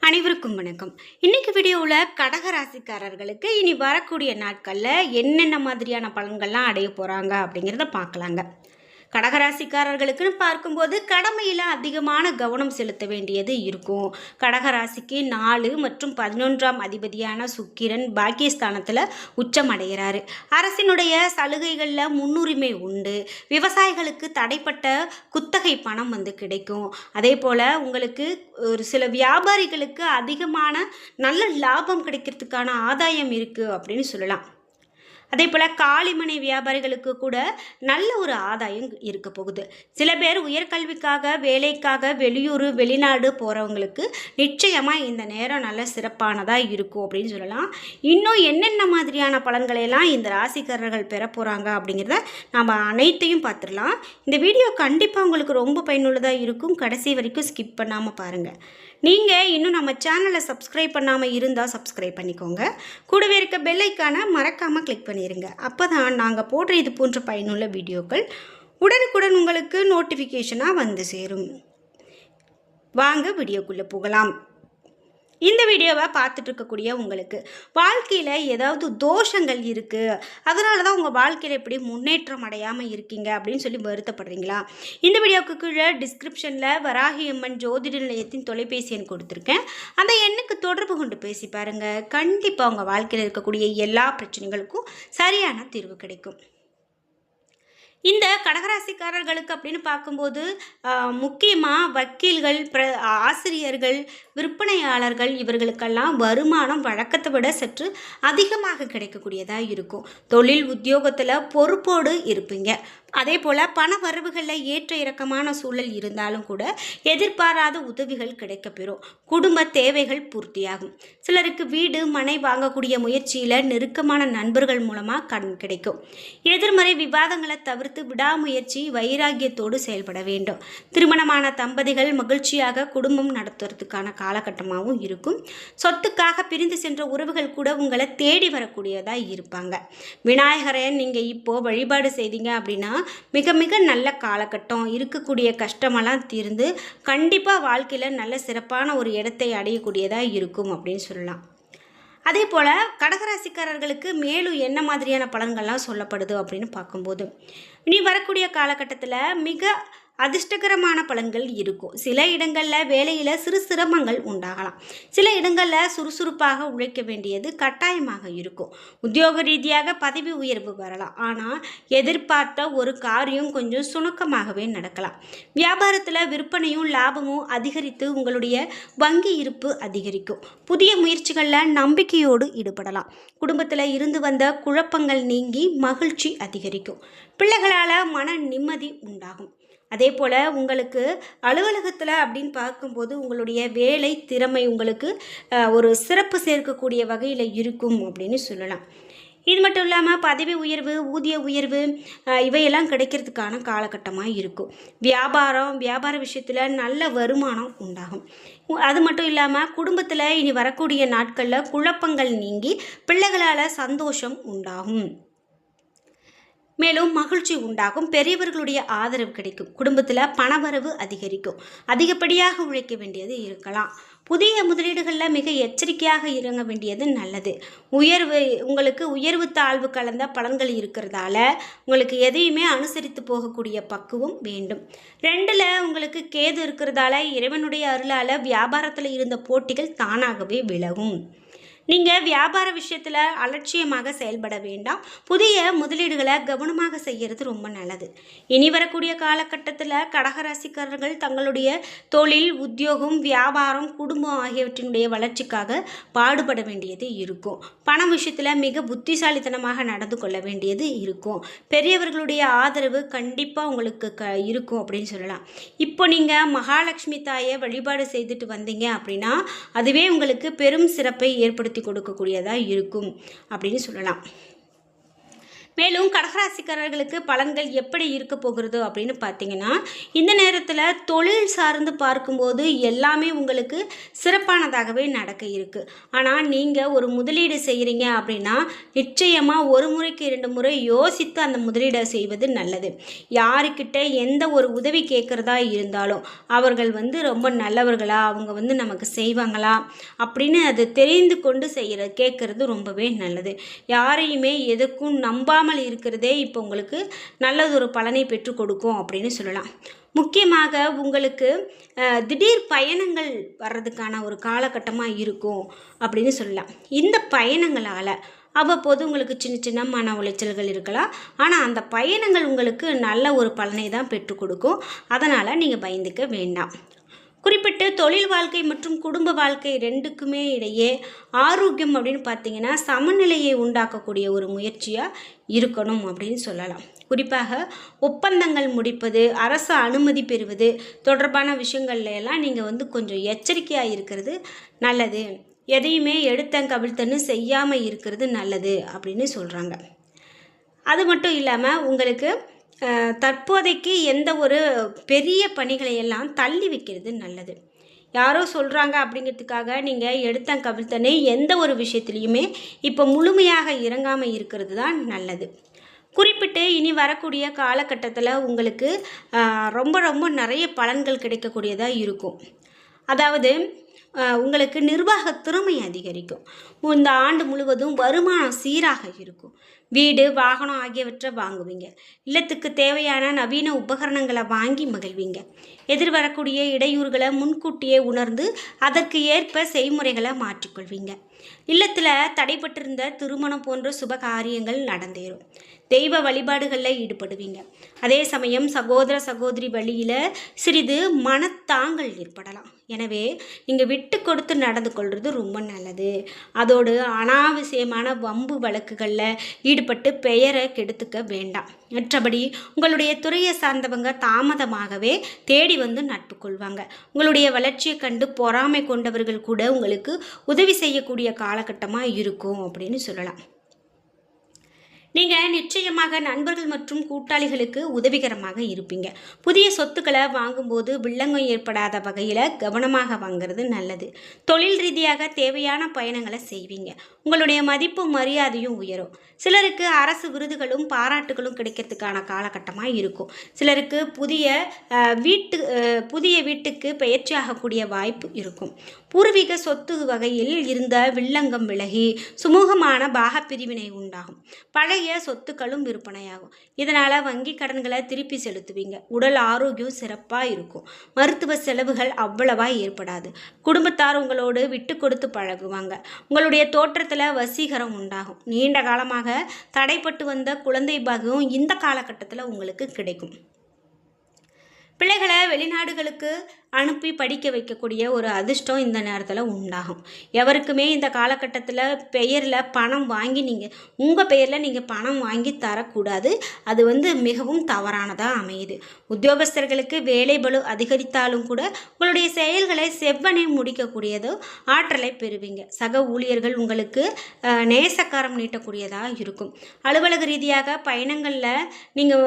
அனைவருக்கும் வணக்கம். இன்னைக்கு வீடியோவில் கடகராசிக்காரர்களுக்கு இனி வரக்கூடிய நாட்களில் என்னென்ன மாதிரியான பலன்கள்லாம் அடைய போகிறாங்க அப்படிங்கிறத பார்க்கலாங்க. கடகராசிக்காரர்களுக்குன்னு பார்க்கும்போது கடமையில் அதிகமான கவனம் செலுத்த வேண்டியது இருக்கும். கடகராசிக்கு 4 மற்றும் 11ஆம் அதிபதியான சுக்கிரன் பாக்கியஸ்தானத்தில் உச்சமடைகிறாரு. அரசினுடைய சலுகைகளில் முன்னுரிமை உண்டு. விவசாயிகளுக்கு தடைப்பட்ட குத்தகை பணம் கிடைக்கும். அதே போல் உங்களுக்கு ஒரு சில வியாபாரிகளுக்கு அதிகமான நல்ல லாபம் கிடைக்கிறதுக்கான ஆதாயம் இருக்குது அப்படின்னு சொல்லலாம். அதே போல் காளிமனை வியாபாரிகளுக்கு கூட நல்ல ஒரு ஆதாயம் இருக்க போகுது. சில பேர் உயர்கல்விக்காக வேலைக்காக வெளியூர் வெளிநாடு போகிறவங்களுக்கு நிச்சயமாக இந்த நேரம் நல்ல சிறப்பானதாக இருக்கும் அப்படின்னு சொல்லலாம். இன்னும் என்னென்ன மாதிரியான பலன்களையெல்லாம் இந்த ராசிக்காரர்கள் பெற போகிறாங்க அப்படிங்கிறத நம்ம அனைத்தையும் பார்த்துடலாம். இந்த வீடியோ கண்டிப்பாக உங்களுக்கு ரொம்ப பயனுள்ளதாக இருக்கும். கடைசி வரைக்கும் ஸ்கிப் பண்ணாமல் பாருங்கள். நீங்கள் இன்னும் நம்ம சேனலை சப்ஸ்கிரைப் பண்ணாமல் இருந்தால் சப்ஸ்கிரைப் பண்ணிக்கோங்க. கூடவே இருக்க பெல் ஐக்கானை மறக்காமல் கிளிக் பண்ணிடுங்க. அப்போ தான் நாங்கள் போடுற இது போன்ற பயனுள்ள வீடியோக்கள் உடனுக்குடன் உங்களுக்கு நோட்டிஃபிகேஷனாக வந்து சேரும். வாங்க வீடியோக்குள்ளே போகலாம். இந்த வீடியோவை பார்த்துட்டு இருக்கக்கூடிய உங்களுக்கு வாழ்க்கையில் ஏதாவது தோஷங்கள் இருக்குது, அதனால தான் உங்கள் வாழ்க்கையில் எப்படி முன்னேற்றம் அடையாமல் இருக்கீங்க அப்படின்னு சொல்லி வருத்தப்படுறீங்களா? இந்த வீடியோவுக்கு கீழே டிஸ்கிரிப்ஷனில் வராகியம்மன் ஜோதிட நிலையத்தின் தொலைபேசி எண் கொடுத்துருக்கேன். அந்த எண்ணுக்கு தொடர்பு கொண்டு பேசி பாருங்கள். கண்டிப்பாக உங்கள் வாழ்க்கையில் இருக்கக்கூடிய எல்லா பிரச்சனைகளுக்கும் சரியான தீர்வு கிடைக்கும். இந்த கடகராசிக்காரர்களுக்கு அப்படின்னு பார்க்கும்போது முக்கியமாக வக்கீல்கள், ஆசிரியர்கள், விற்பனையாளர்கள் இவர்களுக்கெல்லாம் வருமானம் வழக்கத்தை விட சற்று அதிகமாக கிடைக்கக்கூடியதாக இருக்கும். தொழில் உத்தியோகத்தில் பொறுப்போடு இருப்பீங்க. அதே போல் பண வரவுகளில் ஏற்ற இறக்கமான சூழல் இருந்தாலும் கூட எதிர்பாராத உதவிகள் கிடைக்கப்பெறும். குடும்ப தேவைகள் பூர்த்தியாகும். சிலருக்கு வீடு மனை வாங்கக்கூடிய முயற்சியில் நெருக்கமான நண்பர்கள் மூலமாக கடன் கிடைக்கும். எதிர்மறை விவாதங்களை தவிர்த்து விடாமுயற்சி வைராக்கியத்தோடு செயல்பட வேண்டும். திருமணமான தம்பதிகள் மகிழ்ச்சியாக குடும்பம் நடத்துறதுக்கான காலகட்டமாகவும் இருக்கும். சொத்துக்காக பிரிந்து சென்ற உறவுகள் கூட உங்களை தேடி வரக்கூடியதாக இருப்பாங்க. விநாயகரை நீங்கள் இப்போது வழிபாடு செய்தீங்க அப்படின்னா மிக மிக நல்ல காலகட்டம். இருக்கக்கூடிய கஷ்டமெல்லாம் தீர்ந்து கண்டிப்பாக வாழ்க்கையில் நல்ல சிறப்பான ஒரு இடத்தை அடையக்கூடியதாக இருக்கும் அப்படின்னு சொல்லலாம். அதே போல் கடகராசிக்காரர்களுக்கு மேலும் என்ன மாதிரியான பலன்கள்லாம் சொல்லப்படுது அப்படின்னு பார்க்கும்போது இனி வரக்கூடிய காலகட்டத்தில் மிக அதிர்ஷ்டகரமான பலன்கள் இருக்கும். சில இடங்களில் வேலையில் சிறு சிரமங்கள் உண்டாகலாம். சில இடங்களில் சுறுசுறுப்பாக உழைக்க வேண்டியது கட்டாயமாக இருக்கும். உத்தியோக ரீதியாக பதவி உயர்வு வரலாம். ஆனால் எதிர்பார்த்த ஒரு காரியம் கொஞ்சம் சுணக்கமாகவே நடக்கலாம். வியாபாரத்தில் விற்பனையும் லாபமும் அதிகரித்து உங்களுடைய வங்கி இருப்பு அதிகரிக்கும். புதிய முயற்சிகளில் நம்பிக்கையோடு ஈடுபடலாம். குடும்பத்தில் இருந்து வந்த குழப்பங்கள் நீங்கி மகிழ்ச்சி அதிகரிக்கும். பிள்ளைகளால் மன நிம்மதி உண்டாகும். அதே போல் உங்களுக்கு அலுவலகத்தில் அப்படின்னு பார்க்கும்போது உங்களுடைய வேலை திறமை உங்களுக்கு ஒரு சிறப்பு சேர்க்கக்கூடிய வகையில் இருக்கும் அப்படின்னு சொல்லலாம். இது மட்டும் இல்லாமல் பதவி உயர்வு, ஊதிய உயர்வு இவையெல்லாம் கிடைக்கிறதுக்கான காலகட்டமாக இருக்கும். வியாபார விஷயத்தில் நல்ல வருமானம் உண்டாகும். அது மட்டும் இல்லாமல் குடும்பத்தில் இனி வரக்கூடிய நாட்களில் குழப்பங்கள் நீங்கி பிள்ளைகளால் சந்தோஷம் உண்டாகும். மேலும் மகிழ்ச்சி உண்டாகும். பெரியவர்களுடைய ஆதரவு கிடைக்கும். குடும்பத்தில் பணவரவு அதிகரிக்கும். அதிகப்படியாக உழைக்க வேண்டியது இருக்கலாம். புதிய முதலீடுகளில் மிக எச்சரிக்கையாக இறங்க வேண்டியது நல்லது. உங்களுக்கு உயர்வு தாழ்வு கலந்த பலன்கள் இருக்கிறதால உங்களுக்கு எதையுமே அனுசரித்து போகக்கூடிய பக்குவம் வேண்டும். 2ல் உங்களுக்கு கேது இருக்கிறதால இறைவனுடைய அருளால் வியாபாரத்தில் இருந்த போட்டிகள் தானாகவே விலகும். நீங்கள் வியாபார விஷயத்தில் அலட்சியமாக செயல்பட வேண்டாம். புதிய முதலீடுகளை கவனமாக செய்கிறது ரொம்ப நல்லது. இனி வரக்கூடிய காலகட்டத்தில் கடகராசிக்காரர்கள் தங்களுடைய தொழில், உத்தியோகம், வியாபாரம், குடும்பம் ஆகியவற்றினுடைய வளர்ச்சிக்காக பாடுபட வேண்டியது இருக்கும். பண விஷயத்தில் மிக புத்திசாலித்தனமாக நடந்து கொள்ள வேண்டியது இருக்கும். பெரியவர்களுடைய ஆதரவு கண்டிப்பாக உங்களுக்கு இருக்கும் அப்படின்னு சொல்லலாம். இப்போ நீங்கள் மகாலட்சுமி தாயை வழிபாடு செய்துட்டு வந்தீங்க அப்படின்னா அதுவே உங்களுக்கு பெரும் சிறப்பை ஏற்படுத்தி கொடுக்கக்கூடியதாக இருக்கும் அப்படின்னு சொல்லலாம். மேலும் கடகராசிக்காரர்களுக்கு பலன்கள் எப்படி இருக்க போகிறது அப்படின்னு பார்த்தீங்கன்னா, இந்த நேரத்தில் தொழில் சார்ந்து பார்க்கும்போது எல்லாமே உங்களுக்கு சிறப்பானதாகவே நடக்க இருக்குது. ஆனால் நீங்கள் ஒரு முதலீடு செய்கிறீங்க அப்படின்னா நிச்சயமாக ஒரு முறைக்கு 2 முறை யோசித்து அந்த முதலீடை செய்வது நல்லது. யாருக்கிட்ட எந்த ஒரு உதவி கேட்குறதா இருந்தாலும் அவர்கள் ரொம்ப நல்லவர்களா, அவங்க நமக்கு செய்வாங்களா அப்படின்னு அது தெரிந்து கொண்டு கேட்குறது ரொம்பவே நல்லது. யாரையுமே எதுக்கும் நம்பாமல் இருக்கிறதே இப்போ உங்களுக்கு நல்லதொரு பலனை பெற்றுக் கொடுக்கும் அப்படின்னு சொல்லலாம். முக்கியமாக உங்களுக்கு திடீர் பயணங்கள் வர்றதுக்கான ஒரு காலகட்டமாக இருக்கும் அப்படின்னு சொல்லலாம். இந்த பயணங்களால் அவ்வப்போது உங்களுக்கு சின்ன சின்ன மன உளைச்சல்கள் இருக்கலாம். ஆனால் அந்த பயணங்கள் உங்களுக்கு நல்ல ஒரு பலனை தான் பெற்றுக் கொடுக்கும். அதனால் நீங்கள் பயந்துக்க வேண்டாம். குறிப்பிட்டு தொழில் வாழ்க்கை மற்றும் குடும்ப வாழ்க்கை 2க்குமே இடையே ஆரோக்கியம் அப்படின்னு பார்த்தீங்கன்னா சமநிலையை உண்டாக்கக்கூடிய ஒரு முயற்சியாக இருக்கணும் அப்படின்னு சொல்லலாம். குறிப்பாக ஒப்பந்தங்கள் முடிப்பது, அரசு அனுமதி பெறுவது தொடர்பான விஷயங்கள்ல எல்லாம் நீங்கள் கொஞ்சம் எச்சரிக்கையாக இருக்கிறது நல்லது. எதையுமே எடுத்தங்கவிழ்த்தன்னு செய்யாமல் இருக்கிறது நல்லது அப்படின்னு சொல்கிறாங்க. அது மட்டும் இல்லாமல் உங்களுக்கு தற்போதைக்கு எந்த ஒரு பெரிய பணிகளை எல்லாம் தள்ளி வைக்கிறது நல்லது. யாரோ சொல்கிறாங்க அப்படிங்கிறதுக்காக நீங்கள் எடுத்தங்கவிழ்த்தனே எந்த ஒரு விஷயத்துலையுமே இப்போ முழுமையாக இறங்காமல் இருக்கிறது தான் நல்லது. குறிப்பிட்டு இனி வரக்கூடிய காலகட்டத்தில் உங்களுக்கு ரொம்ப ரொம்ப நிறைய பலன்கள் கிடைக்கக்கூடியதாக இருக்கும். அதாவது உங்களுக்கு நிர்வாக திறமை அதிகரிக்கும். இந்த ஆண்டு முழுவதும் வருமானம் சீராக இருக்கும். வீடு, வாகனம் ஆகியவற்றை வாங்குவீங்க. இல்லத்துக்கு தேவையான நவீன உபகரணங்களை வாங்கி மகிழ்வீங்க. எதிர்வரக்கூடிய இடையூறுகளை முன்கூட்டியே உணர்ந்து அதற்கு ஏற்ப செய்முறைகளை மாற்றிக்கொள்வீங்க. இல்லத்தில் தடைப்பட்டிருந்த திருமணம் போன்ற சுப காரியங்கள் நடந்தேறும். தெய்வ வழிபாடுகளில் ஈடுபடுவீங்க. அதே சமயம் சகோதர சகோதரி வழியில் சிறிது மனத்தாங்கள் ஏற்படலாம். எனவே நீங்கள் விட்டு கொடுத்து நடந்து கொள்வது ரொம்ப நல்லது. அதோடு அனாவசியமான வம்பு வழக்குகளில் ஈடுபட்டு பெயரை கெடுத்துக்க வேண்டாம். மற்றபடி உங்களுடைய துறையை சார்ந்தவங்க தாமதமாகவே தேடி நட்பு கொள்வாங்க. உங்களுடைய வளர்ச்சியை கண்டு பொறாமை கொண்டவர்கள் கூட உங்களுக்கு உதவி செய்யக்கூடிய காலகட்டமாக இருக்கும் அப்படின்னு சொல்லலாம். நீங்கள் நிச்சயமாக நண்பர்கள் மற்றும் கூட்டாளிகளுக்கு உதவிகரமாக இருப்பீங்க. புதிய சொத்துக்களை வாங்கும்போது வில்லங்கம் ஏற்படாத வகையில் கவனமாக வாங்கிறது நல்லது. தொழில் ரீதியாக தேவையான பயணங்களை செய்வீங்க. உங்களுடைய மதிப்பும் மரியாதையும் உயரும். சிலருக்கு அரசு விருதுகளும் பாராட்டுகளும் கிடைக்கிறதுக்கான காலகட்டமாக இருக்கும். சிலருக்கு புதிய வீட்டுக்கு பெயர்ச்சியாகக்கூடிய வாய்ப்பு இருக்கும். பூர்வீக சொத்து வகையில் இருந்த வில்லங்கம் விலகி சுமூகமான பாகப்பிரிவினை உண்டாகும். பழைய சொத்துக்களும் விற்பனையாகும். இதனால் வங்கி கடன்களை திருப்பி செலுத்துவீங்க. உடல் ஆரோக்கியம் சிறப்பாக இருக்கும். மருத்துவ செலவுகள் அவ்வளவா ஏற்படாது. குடும்பத்தார் உங்களோடு விட்டு கொடுத்து பழகுவாங்க. உங்களுடைய தோற்றத்தில் வசீகரம் உண்டாகும். நீண்ட காலமாக தடைப்பட்டு வந்த குழந்தை பாக்கியம் இந்த காலகட்டத்தில் உங்களுக்கு கிடைக்கும். பிள்ளைகளை வெளிநாடுகளுக்கு அனுப்பி படிக்க வைக்கக்கூடிய ஒரு அதிர்ஷ்டம் இந்த நேரத்தில் உண்டாகும். எவருக்குமே இந்த காலகட்டத்தில் பெயரில் பணம் வாங்கி உங்கள் பெயரில் நீங்கள் பணம் வாங்கி தரக்கூடாது. அது மிகவும் தவறானதாக அமையுது. உத்தியோகஸ்தர்களுக்கு வேலை பளு அதிகரித்தாலும் கூட உங்களுடைய செயல்களை செவ்வனே முடிக்கக்கூடியதோ ஆற்றலை பெறுவீங்க. சக ஊழியர்கள் உங்களுக்கு நேசக்காரம் நீட்டக்கூடியதாக இருக்கும். அலுவலக ரீதியாக பயணங்களில் நீங்கள்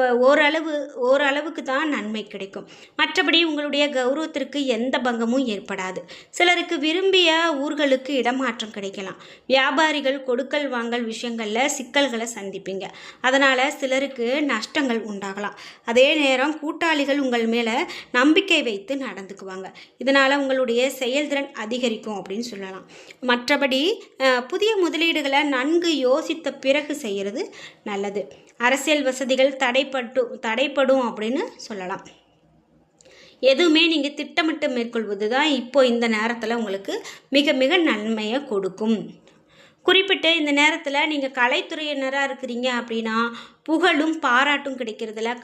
ஓரளவுக்கு தான் நன்மை கிடைக்கும். மற்றபடி உங்களுடைய கௌரவ எந்த பங்கமும் ஏற்படாது. சிலருக்கு விரும்பிய ஊர்களுக்கு இடமாற்றம் கிடைக்கலாம். வியாபாரிகள் கொடுக்கல் வாங்கல் விஷயங்களில் சிக்கல்களை சந்திப்பீங்க. அதனால் சிலருக்கு நஷ்டங்கள் உண்டாகலாம். அதே நேரம் கூட்டாளிகள் உங்கள் மேலே நம்பிக்கை வைத்து நடந்துக்குவாங்க. இதனால் உங்களுடைய செயல்திறன் அதிகரிக்கும் அப்படின்னு சொல்லலாம். மற்றபடி புதிய முதலீடுகளை நன்கு யோசித்த பிறகு செய்கிறது நல்லது. அரசியல் வசதிகள் தடைப்படும் அப்படின்னு சொல்லலாம். எதுவுமே நீங்கள் திட்டமிட்டு மேற்கொள்வது தான் இப்போ இந்த நேரத்தில் உங்களுக்கு மிக மிக நன்மையை கொடுக்கும். குறிப்பிட்டு இந்த நேரத்தில் நீங்கள் கலைத்துறையினராக இருக்கிறீங்க அப்படின்னா புகழும் பாராட்டும் கிடைக்கிறதுல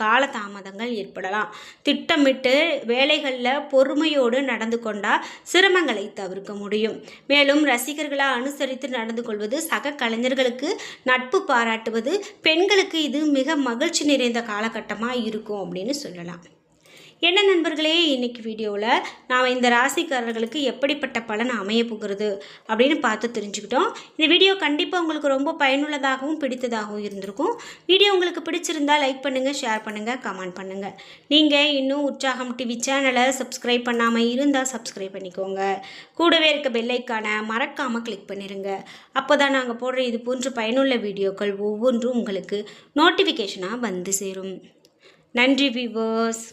காலதாமதங்கள் ஏற்படலாம். திட்டமிட்டு வேலைகளில் பொறுமையோடு நடந்து கொண்டால் சிரமங்களை தவிர்க்க முடியும். மேலும் ரசிகர்களை அனுசரித்து நடந்து கொள்வது, சக கலைஞர்களுக்கு நட்பு பாராட்டுவது பெண்களுக்கு இது மிக மகிழ்ச்சி நிறைந்த காலகட்டமாக இருக்கும் அப்படின்னு சொல்லலாம். என்ன நண்பர்களே, இன்னைக்கு வீடியோவில் நாம் இந்த ராசிக்காரர்களுக்கு எப்படிப்பட்ட பலன் அமைய போகிறது அப்படின்னு பார்த்து தெரிஞ்சுக்கிட்டோம். இந்த வீடியோ கண்டிப்பாக உங்களுக்கு ரொம்ப பயனுள்ளதாகவும் பிடித்ததாகவும் இருந்திருக்கும். வீடியோ உங்களுக்கு பிடிச்சிருந்தால் லைக் பண்ணுங்கள், ஷேர் பண்ணுங்கள், கமெண்ட் பண்ணுங்கள். நீங்கள் இன்னும் உற்சாகம் டிவி சேனலை சப்ஸ்கிரைப் பண்ணாமல் இருந்தால் சப்ஸ்கிரைப் பண்ணிக்கோங்க. கூடவே இருக்க பெல்லைக்கான மறக்காமல் கிளிக் பண்ணிடுங்க. அப்போ தான் நாங்கள் போடுற இது போன்ற பயனுள்ள வீடியோக்கள் ஒவ்வொன்றும் உங்களுக்கு நோட்டிஃபிகேஷனாக வந்து சேரும். நன்றி வியூவர்ஸ்.